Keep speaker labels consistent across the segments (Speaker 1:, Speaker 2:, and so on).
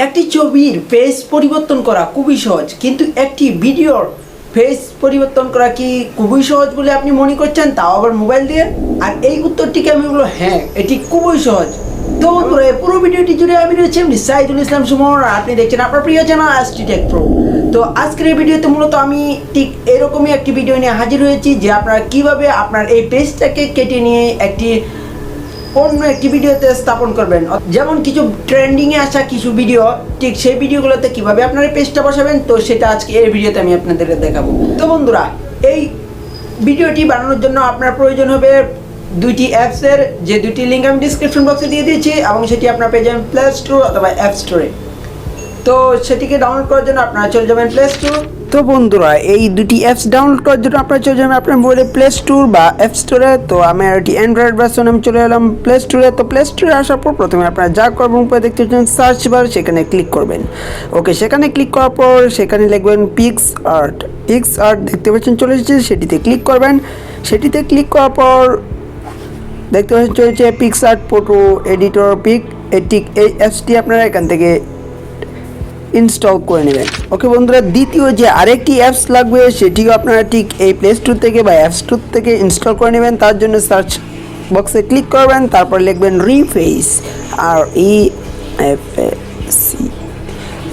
Speaker 1: একটি ছবির ফেস পরিবর্তন করা খুবই সহজ, কিন্তু একটি ভিডিওর ফেস পরিবর্তন করা কি খুবই সহজ বলে আপনি মনে করছেন, তাও আবার মোবাইল দিয়ে? আর এই উত্তরটিকে আমি বলবো হ্যাঁ, এটি খুবই সহজ। তো বন্ধুরা, পুরো ভিডিওটি জুড়ে আমি রয়েছি সাইদুল ইসলাম সুমন, আর আপনি দেখছেন আপনার প্রিয় চ্যানেল আজটি টেক প্রো। তো আজকের এই ভিডিওতে মূলত আমি ঠিক এরকমই একটি ভিডিও নিয়ে হাজির হয়েছি যে আপনারা কিভাবে আপনার এই পেজটাকে কেটে নিয়ে অন্য একটি ভিডিওতে স্থাপন করবেন। যেমন কিছু ট্রেন্ডিংয়ে আসা কিছু ভিডিও, ঠিক সেই ভিডিওগুলোতে কিভাবে আপনারা পেজটা বসাবেন, তো সেটা আজকে এই ভিডিওতে আমি আপনাদেরকে দেখাবো। তো বন্ধুরা, এই ভিডিওটি বানানোর জন্য আপনার প্রয়োজন হবে দুইটি অ্যাপসের, যে দুইটি লিঙ্ক আমি ডিসক্রিপশন বক্সে দিয়ে দিয়েছি, এবং সেটি আপনার পেয়ে যাবেন প্লে স্টোর অথবা অ্যাপ স্টোরে। তো সেটিকে ডাউনলোড করার জন্য আপনারা চলে যাবেন প্লে স্টোর। তো বন্ধুরা, এই দুটি অ্যাপস ডাউনলোড করার জন্য আপনারা চলে যাবেন আপনার মোবাইলে প্লে স্টোর বা অ্যাপ স্টোরে। তো আমার এটি অ্যান্ড্রয়েড ভার্সন, আমি চলে এলাম প্লে স্টোরে। তো প্লে স্টোরে আসার পর প্রথমে আপনারা যা করবেন, উপরে দেখতে পাচ্ছেন সার্চ বার, সেখানে ক্লিক করবেন। ওকে, সেখানে ক্লিক করার পর সেখানে লিখবেন পিক্স আর্ট দেখতে পাচ্ছেন চলে এসেছে, সেটিতে ক্লিক করবেন। সেটিতে ক্লিক করার পর দেখতে পাচ্ছেন চলেছে PicsArt photo editor pic. এই অ্যাপসটি আপনারা এখান থেকে ইনস্টল করে নেবেন। ওকে বন্ধুরা, দ্বিতীয় যে আরেকটি অ্যাপস লাগবে, সেটিও আপনারা ঠিক এই প্লে স্টোর থেকে বা অ্যাপ স্টোর থেকে ইনস্টল করে নেবেন। তার জন্য সার্চ বক্সে ক্লিক করবেন, তারপর লিখবেন ReFace,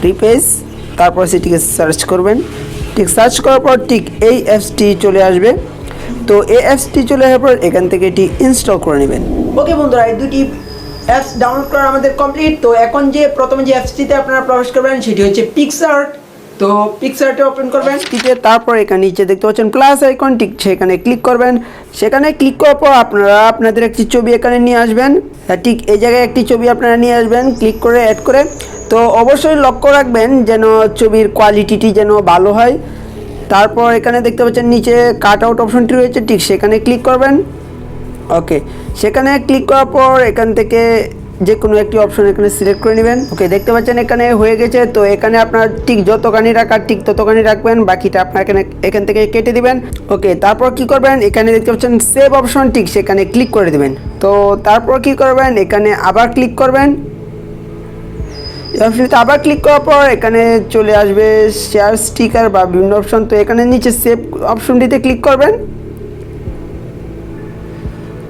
Speaker 1: ReFace, তারপর সেটিকে সার্চ করবেন। ঠিক সার্চ করার পর ঠিক এই অ্যাপসটি চলে আসবে। তো এই অ্যাপসটি চলে আসার পর এখান থেকে এটি ইনস্টল করে নেবেন। ওকে বন্ধুরা, এই দুটি অ্যাপস ডাউনলোড করা আমাদের কমপ্লিট। তো এখন প্রথমে যে অ্যাপসটিতে আপনারা প্রবেশ করবেন সেটি হচ্ছে পিক্সআর্ট। তো পিক্সআর্টে ওপেন করবেন, তারপর এখানে নিচে দেখতে পাচ্ছেন প্লাস আইকন, ঠিক সেখানে ক্লিক করবেন। সেখানে ক্লিক করার পর আপনারা আপনাদের একটি ছবি এখানে নিয়ে আসবেন। ঠিক এই জায়গায় একটি ছবি আপনারা নিয়ে আসবেন, ক্লিক করে অ্যাড করে। তো অবশ্যই লক্ষ্য রাখবেন যেন ছবির কোয়ালিটিটি যেন ভালো হয়। তারপর এখানে দেখতে পাচ্ছেন নিচে কাট আউট অপশনটি রয়েছে, ঠিক সেখানে ক্লিক করবেন। ওকে, সেখানে ক্লিক করার পর এখান থেকে যে কোনো একটি অপশন এখানে সিলেক্ট করে নেবেন। ওকে, দেখতে পাচ্ছেন এখানে হয়ে গেছে। তো এখানে আপনার ঠিক যতখানি রাখার ঠিক ততখানি রাখবেন, বাকিটা আপনার এখান থেকে কেটে দিবেন। ওকে, তারপর কি করবেন, এখানে দেখতে পাচ্ছেন সেভ অপশন, ঠিক সেখানে ক্লিক করে দেবেন। তো তারপর কি করবেন, এখানে আবার ক্লিক করবেন। এই অপশনটিতে আবার ক্লিক করার পর এখানে চলে আসবে শেয়ার স্টিকার বা বিভিন্ন অপশন। তো এখানে নিচে সেভ অপশনটিতে ক্লিক করবেন,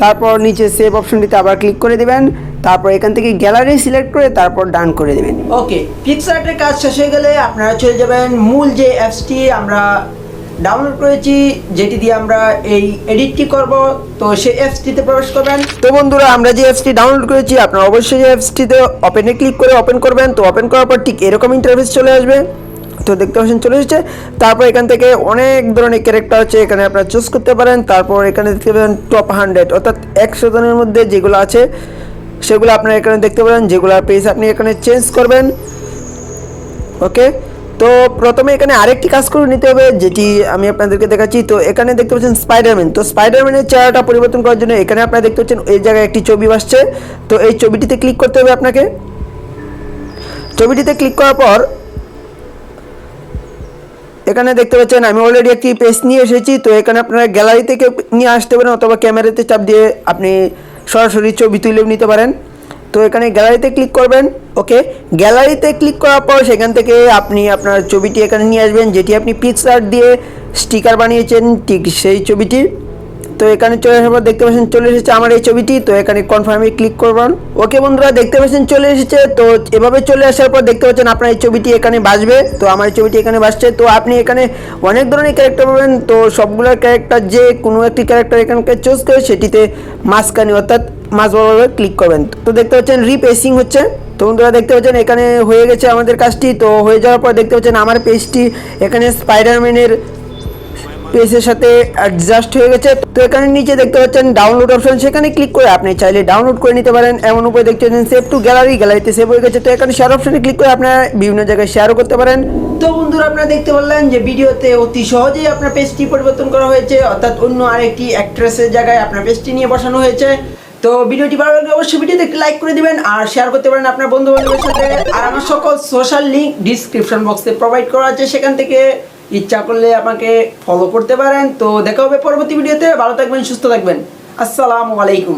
Speaker 1: তারপর নিচে সেভ অপশনটিতে আবার ক্লিক করে দেবেন। তারপর এখান থেকে গ্যালারি সিলেক্ট করে তারপর ডান করে দেবেন। ওকে, পিক্সআর্টের কাজ শেষ হয়ে গেলে আপনারা চলে যাবেন মূল যে অ্যাপসটি আমরা ডাউনলোড করেছি, যেটি দিয়ে আমরা এই এডিটটি করব। তো সেই অ্যাপসটিতে প্রবেশ করবেন। তো বন্ধুরা, আমরা যে অ্যাপসটি ডাউনলোড করেছি আপনারা অবশ্যই এই অ্যাপসটিতে ওপেনে ক্লিক করে ওপেন করবেন। তো ওপেন করার পর ঠিক এরকম ইন্টারফেস চলে আসবে। তো দেখতে পাচ্ছেন চলে এসেছে। তারপর এখান থেকে অনেক ধরনের ক্যারেক্টার আছে, এখানে আপনারা চুজ করতে পারেন। তারপর এখানে দেখতে পাবেন টপ 100, অর্থাৎ 100 জনের মধ্যে যেগুলো আছে সেগুলো আপনারা এখানে দেখতে পারেন, যেগুলো পেজ আপনি এখানে চেঞ্জ করবেন। ওকে, তো প্রথমে এখানে আরেকটি কাজ করে নিতে হবে, যেটি আমি আপনাদেরকে দেখাচ্ছি। তো এখানে দেখতে পাচ্ছেন স্পাইডারম্যান। তো স্পাইডারম্যানের চেহারাটা পরিবর্তন করার জন্য এখানে আপনারা দেখতে পাচ্ছেন এই জায়গায় একটি ছবি আসছে। তো এই ছবিটিতে ক্লিক করতে হবে আপনাকে। ছবিটিতে ক্লিক করার পর এখানে দেখতে পাচ্ছেন আমি অলরেডি একটি পেজ নিয়ে এসেছি। তো এখানে আপনারা গ্যালারি থেকে নিয়ে আসতে পারেন, অথবা ক্যামেরাতে চাপ দিয়ে আপনি সরাসরি ছবি তুলেও নিতে পারেন। তো এখানে গ্যালারিতে ক্লিক করবেন। ওকে, গ্যালারিতে ক্লিক করার পর সেখান থেকে আপনি আপনার ছবিটি এখানে নিয়ে আসবেন, যেটি আপনি পিক্সআর্ট দিয়ে স্টিকার বানিয়েছেন, ঠিক সেই ছবিটি। তো এখানে চলে আসার পর দেখতে পাচ্ছেন চলে এসেছে আমার এই ছবিটি। তো এখানে কনফার্মে ক্লিক করবেন। ওকে বন্ধুরা, দেখতে পাচ্ছেন চলে এসেছে। তো এভাবে চলে আসার পর দেখতে পাচ্ছেন আপনার এই ছবিটি এখানে বাসবে। তো আমার এই ছবিটি এখানে বাসছে। তো আপনি এখানে অনেক ধরনের ক্যারেক্টার পাবেন। তো সবগুলোর ক্যারেক্টার যে কোনো একটি ক্যারেক্টার এখানকে চুজ করে সেটিতে মাঝখানে অর্থাৎ মাঝ বরাবর ক্লিক করবেন। তো দেখতে পাচ্ছেন রিপেসিং হচ্ছে। তো বন্ধুরা, দেখতে পাচ্ছেন এখানে হয়ে গেছে আমাদের কাজটি। তো হয়ে যাওয়ার পর দেখতে পাচ্ছেন আমার পেজটি এখানে স্পাইডারম্যানের পেজের সাথে অ্যাডজাস্ট হয়ে গেছে। তো এখানে নিচে দেখতে পাচ্ছেন ডাউনলোড অপশন, সেখানে ক্লিক করে আপনি চাইলে ডাউনলোড করে নিতে পারেন। এমন উপরে দেখতে পাচ্ছেন সেভ টু গ্যালারিতে সেভ হয়ে গেছে। তো এখানে শেয়ার অপশনে ক্লিক করে আপনারা বিভিন্ন জায়গায় শেয়ারও করতে পারেন। তো বন্ধুরা, আপনারা দেখতে পারলেন যে ভিডিওতে অতি সহজেই আপনার পেজটি পরিবর্তন করা হয়েছে, অর্থাৎ অন্য আরেকটি অ্যাক্ট্রেসের জায়গায় আপনার পেজটি নিয়ে বসানো হয়েছে। তো ভিডিওটি ভালো লাগলে অবশ্যই ভিডিওতে একটি লাইক করে দিবেন, আর শেয়ার করতে পারেন আপনার বন্ধু বান্ধবের সাথে। আর আমার সকল সোশ্যাল লিঙ্ক ডিসক্রিপশন বক্সে প্রোভাইড করা আছে, সেখান থেকে ইচ্ছা করলে আমাকে ফলো করতে পারেন। তো দেখা হবে পরবর্তী ভিডিওতে। ভালো থাকবেন, সুস্থ থাকবেন। আসসালামু আলাইকুম।